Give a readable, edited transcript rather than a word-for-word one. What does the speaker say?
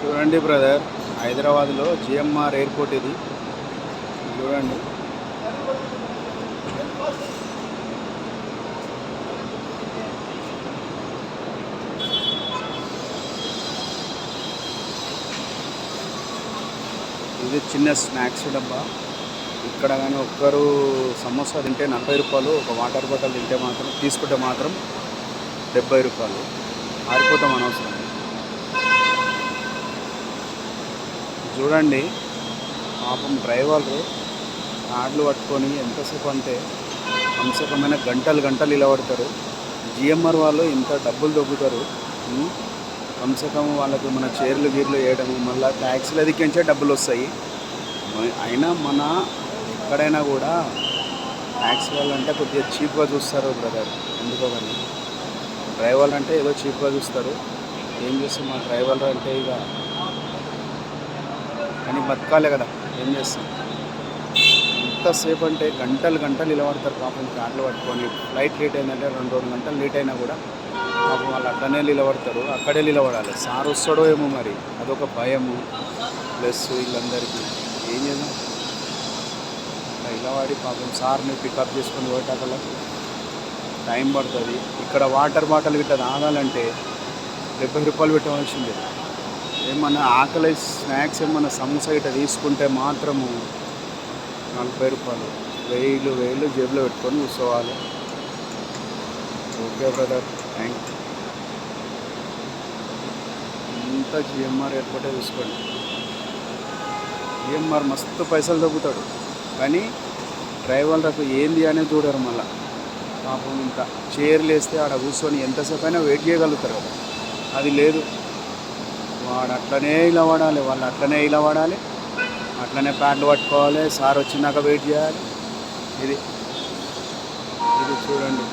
చూడండి బ్రదర్, హైదరాబాద్లో GMR airport ఇది. చూడండి, ఇది చిన్న స్నాక్స్ డబ్బా. ఇక్కడ కానీ ఒక్కరు సమోసా తింటే 40 రూపాయలు, ఒక వాటర్ బాటిల్ తింటే మాత్రం తీసుకుంటే మాత్రం 70 రూపాయలు. ఆరిపోతాం అనవసరం. చూడండి, పాపం డ్రైవర్లు కార్లు పట్టుకొని ఎంతసేపు అంటే కమ్సకమైన గంటలు గంటలు ఇలా పడతారు. జిఎంఆర్ వాళ్ళు ఇంత డబ్బులు దొబ్బుతారు. కమ్సకం వాళ్ళకి మన చీరలు గీర్లు వేయడము, మళ్ళీ ట్యాక్సీలు ఎదికించే డబ్బులు వస్తాయి. అయినా మన ఎక్కడైనా కూడా ట్యాక్సీ వాళ్ళు అంటే కొద్దిగా చీప్గా చూస్తారు బ్రదర్. ఎందుకో కానీ డ్రైవర్లు అంటే ఏదో చీప్గా చూస్తారు. ఏం చేస్తాం, మా డ్రైవర్లు అంటే ఇక కానీ బతకాలే కదా, ఏం చేస్తాం. ఎంతసేపు అంటే గంటలు గంటలు నిలబడతారు పాపం కార్లు పట్టుకొని. ఫ్లైట్ లేట్ అయిందంటే 2 గంటలు లేట్ అయినా కూడా పాపం వాళ్ళు అట్లనే నిలబడతారు. అక్కడే నిలబడాలి. సార్ వస్తాడో ఏమో మరి, అదొక భయము. ప్లస్ వీళ్ళందరికీ ఏం చేద్దాం, నిలబడి పాపం సార్ని పికప్ చేసుకొని పోయేటక్కడ టైం పడుతుంది. ఇక్కడ వాటర్ బాటిల్ గిట్ట తాగాలంటే 70 రూపాయలు పెట్టవలసిందే. ఏమన్నా ఆకలి స్నాక్స్ ఏమన్నా సమోసా గిట్ట తీసుకుంటే మాత్రము 40 రూపాయలు. వేలు జేబులో పెట్టుకొని కూర్చోవాలి. Okay brother, thank you. ఇంత జిఎంఆర్ ఎయిర్పోర్టే చూసుకోండి. జిఎంఆర్ మస్తు పైసలు దొబ్బుతాడు, కానీ డ్రైవర్లకు ఏంది అనేది చూడరు. మళ్ళీ పాపం ఇంకా చైర్లు వేస్తే ఆడ కూర్చొని ఎంతసేపు అయినా వెయిట్ చేయగలుగుతారు కదా, అది లేదు. వాడు అట్లనే ఇలా పడాలి, వాళ్ళు అట్లనే ఇలా పడాలి, అట్లనే ప్యాంట్లు పట్టుకోవాలి, సార్ వచ్చినాక వెయిట్ చేయాలి. ఇది చూడండి.